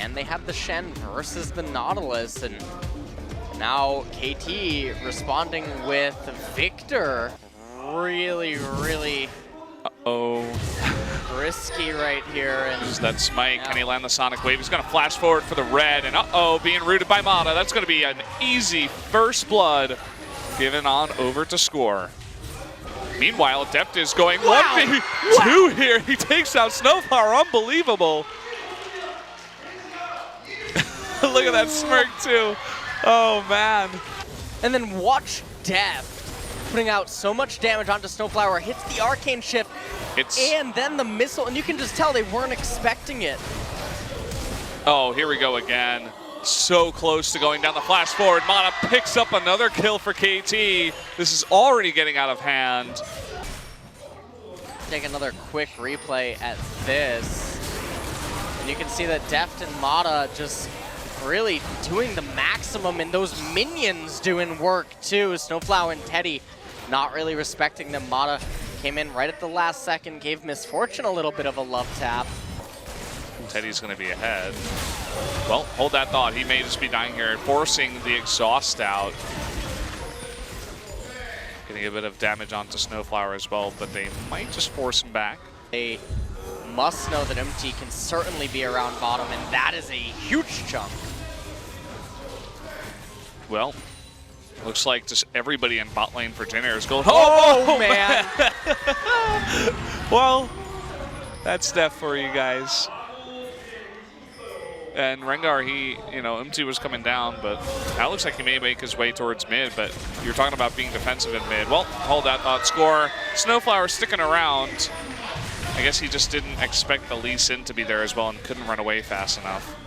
and they have the Shen versus the Nautilus, and now KT responding with Viktor. Really risky right here. And uses that smite. Yeah. Can he land the Sonic Wave? He's going to flash forward for the red, and being rooted by Mata. That's going to be an easy first blood given on over to score. Meanwhile, DEFT is going 1v2 here. He takes out SNOWFLOWER. Unbelievable. Look at that smirk, too. Oh, man. And then watch DEFT putting out so much damage onto SNOWFLOWER, hits the Arcane Shift, and then the missile, and you can just tell they weren't expecting it. Oh, here we go again. So close to going down the flash forward. Mata picks up another kill for KT. This is already getting out of hand. Take another quick replay at this. And you can see that DEFT and Mata just really doing the maximum, and those minions doing work too. SNOWFLOWER and Teddy not really respecting them. Mata came in right at the last second, gave Misfortune a little bit of a love tap. Teddy's going to be ahead. Well, hold that thought. He may just be dying here, forcing the exhaust out. Getting a bit of damage onto SNOWFLOWER as well, but they might just force him back. They must know that UMTI can certainly be around bottom, and that is a huge chunk. Well, looks like just everybody in bot lane for Jhin is going. Oh man! Well, that's DEFT for you guys. And Rengar, UMTI was coming down, but that looks like he may make his way towards mid, but you're talking about being defensive in mid. Well, hold that thought. Score. SNOWFLOWER sticking around. I guess he just didn't expect the Lee Sin to be there as well and couldn't run away fast enough.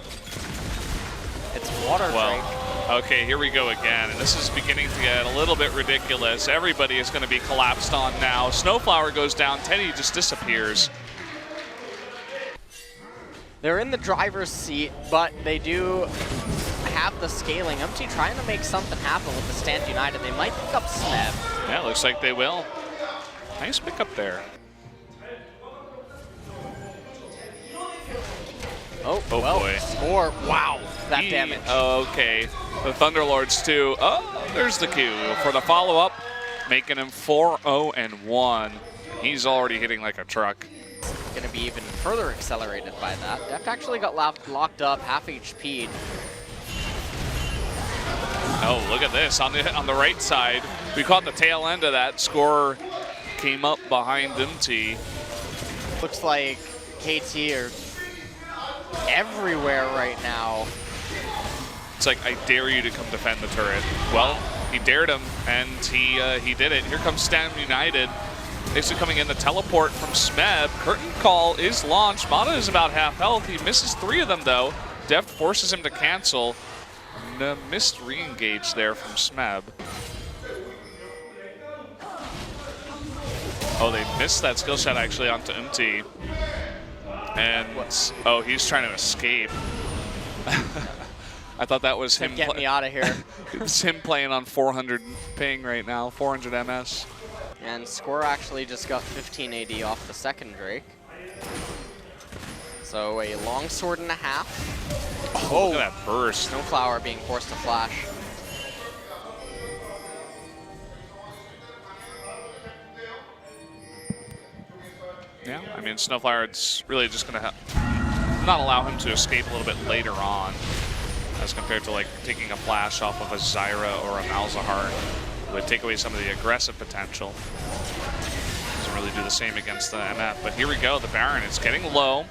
It's water drink. Okay, here we go again, and this is beginning to get a little bit ridiculous. Everybody is going to be collapsed on now. SNOWFLOWER goes down. Teddy just disappears. They're in the driver's seat, but they do have the scaling. UMTI trying to make something happen with the Stand United. They might pick up SMEB. Yeah, looks like they will. Nice pick up there. Oh well, boy. Score. Wow, that damage. Okay, the Thunderlords too. Oh, there's the Q for the follow-up, making him 4-0-1. He's already hitting like a truck. Going to be even further accelerated by that. DEFT actually got locked up, half HP'd. Oh, look at this on the right side. We caught the tail end of that. Score came up behind UMTI. Looks like KT are everywhere right now. It's like, I dare you to come defend the turret. Well, he dared him, and he did it. Here comes Stand United. Basically coming in the teleport from SMEB. Curtain Call is launched. Mata is about half health. He misses 3 of them though. DEFT forces him to cancel. Missed re-engage there from SMEB. Oh, they missed that skill shot actually onto UMTI. And, oh, he's trying to escape. I thought that was him. Get me out of here. It's him playing on 400 ping right now, 400 MS. And Score actually just got 15 AD off the second Drake. So a long sword and a half. Oh, look at that burst. SNOWFLOWER being forced to flash. Yeah, I mean, SNOWFLOWER, it's really just going to not allow him to escape a little bit later on, as compared to like taking a flash off of a Zyra or a Malzahar. Would take away some of the aggressive potential. Doesn't really do the same against the MF, but here we go. The Baron is getting low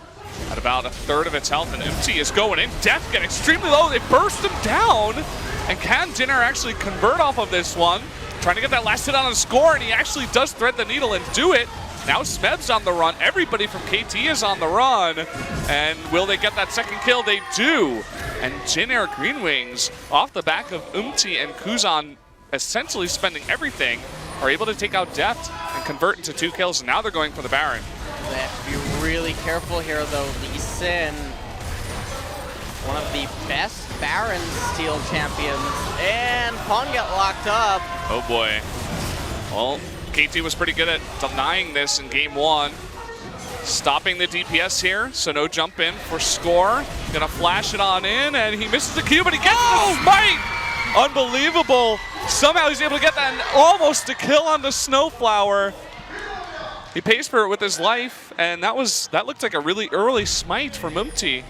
at about 1/3 of its health, and UMTI is going in. DEFT get extremely low. They burst him down, and can Jhin actually convert off of this one? Trying to get that last hit on a Score, and he actually does thread the needle and do it. Now SMEB's on the run. Everybody from KT is on the run, and will they get that second kill? They do, and Jhin GREENWINGS off the back of UMTI and KUZAN essentially spending everything, are able to take out DEFT and convert into 2 kills, and now they're going for the Baron. They have to be really careful here, though. Lee Sin, one of the best Baron steal champions, and Pawn get locked up. Oh boy. Well, KT was pretty good at denying this in game 1. stopping the DPS here, so no jump in for score. Gonna flash it on in, and he misses the Q, but he gets the smite! Unbelievable! Somehow he's able to get that, and almost a kill on the SNOWFLOWER. He pays for it with his life, and that looked like a really early smite from UMTI.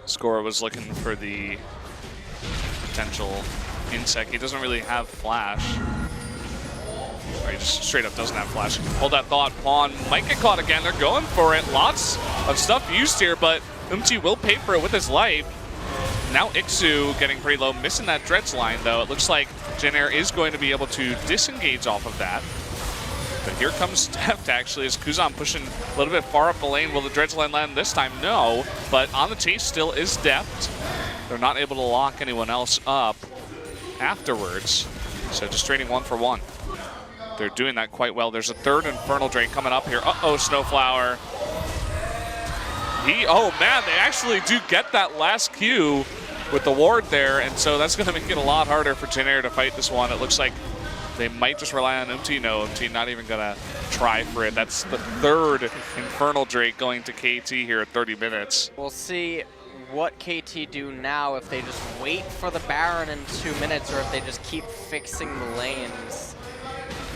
Score was looking for the potential insect. He doesn't really have flash. Or he just straight up doesn't have flash. Hold that thought. Pawn might get caught again. They're going for it. Lots of stuff used here, but UMTI will pay for it with his life. Now IKSSU getting pretty low, missing that Dredge line though. It looks like Jhin is going to be able to disengage off of that. But here comes DEFT actually, as KUZAN pushing a little bit far up the lane. Will the Dredge line land this time? No. But on the chase still is DEFT. They're not able to lock anyone else up afterwards. So just trading 1 for 1. They're doing that quite well. There's a third Infernal Drake coming up here. Uh-oh, SNOWFLOWER. Oh man, they actually do get that last Q with the ward there, and so that's going to make it a lot harder for Jhin to fight this one. It looks like they might just rely on UMTI. No, UMTI not even going to try for it. That's the third Infernal Drake going to KT here at 30 minutes. We'll see what KT do now, if they just wait for the Baron in 2 minutes or if they just keep fixing the lanes.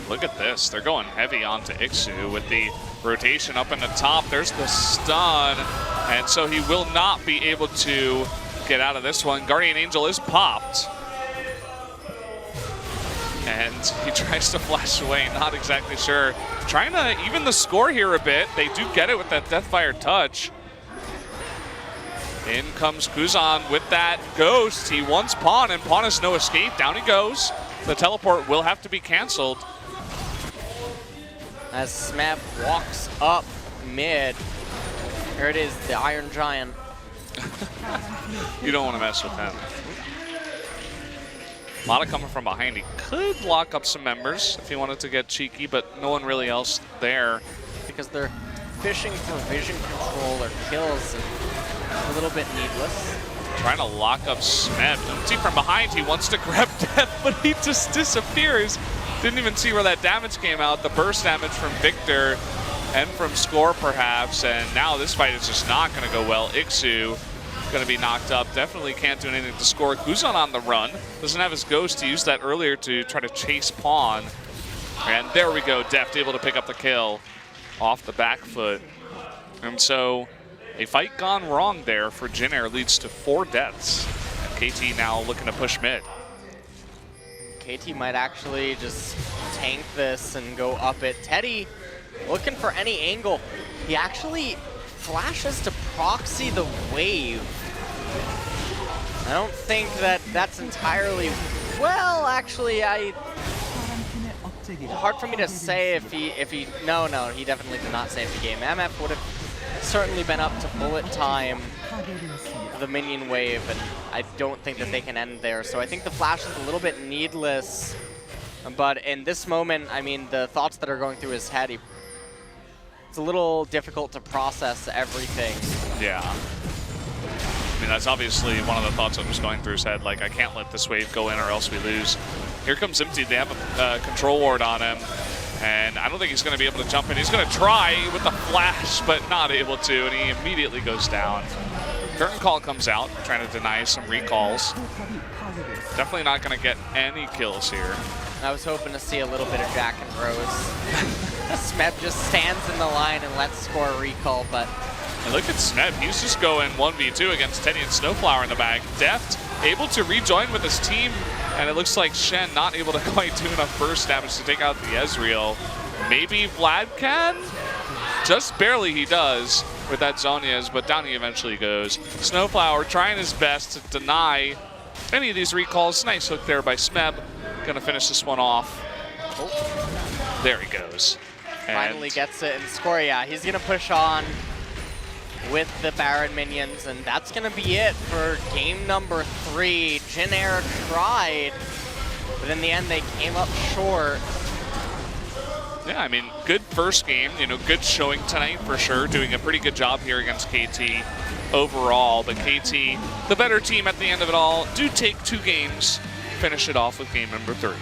Look at this. They're going heavy onto IKSSU with the rotation up in the top. There's the stun, and so he will not be able to get out of this one. Guardian Angel is popped. And he tries to flash away, not exactly sure. Trying to even the score here a bit. They do get it with that Deathfire touch. In comes KUZAN with that Ghost. He wants Pawn, and Pawn has no escape. Down he goes. The teleport will have to be canceled. As SMEB walks up mid. Here it is, the Iron Giant. You don't want to mess with him. Mata coming from behind. He could lock up some members if he wanted to get cheeky, but no one really else there. Because they're fishing for vision control or kills, and a little bit needless. Trying to lock up SMEB. UMTI from behind, he wants to grab Death, but he just disappears. Didn't even see where that damage came out. The burst damage from Viktor and from Score perhaps, and now this fight is just not going to go well. IKSSU going to be knocked up. Definitely can't do anything to Score. KUZAN on the run. Doesn't have his Ghost. He used that earlier to try to chase Pawn. And there we go. DEFT able to pick up the kill off the back foot. And so a fight gone wrong there for Jhin leads to 4 deaths. And KT now looking to push mid. KT might actually just tank this and go up it. Teddy looking for any angle. He actually flashes to proxy the wave. I don't think that that's entirely, well, actually, hard for me to say if he, no, he definitely did not save the game. MF would have certainly been up to bullet time the minion wave, and I don't think that they can end there. So I think the flash is a little bit needless, but in this moment, I mean, the thoughts that are going through his head, it's a little difficult to process everything. Yeah. I mean, that's obviously one of the thoughts that was going through his head, like, I can't let this wave go in or else we lose. Here comes UMTI. They have a control ward on him, and I don't think he's going to be able to jump in. He's going to try with the flash, but not able to, and he immediately goes down. Curtain Call comes out, trying to deny some recalls. Definitely not going to get any kills here. I was hoping to see a little bit of Jack and Rose. SMEB just stands in the line and lets Score a recall, but... And look at SMEB, he's just going 1v2 against Teddy and SNOWFLOWER in the back. DEFT able to rejoin with his team, and it looks like Shen not able to quite do enough burst damage to take out the Ezreal. Maybe Vlad can? Just barely he does with that Zhonya's, but down he eventually goes. SNOWFLOWER trying his best to deny any of these recalls. Nice hook there by SMEB. Gonna finish this one off. Oh, there he goes. Finally gets it, and Score, yeah, he's gonna push on with the Baron minions, and that's gonna be it for game number 3. Jhin tried, but in the end they came up short. Yeah, I mean, good first game, you know, good showing tonight for sure, doing a pretty good job here against KT overall, but KT, the better team at the end of it all, do take 2 games, finish it off with game number 3.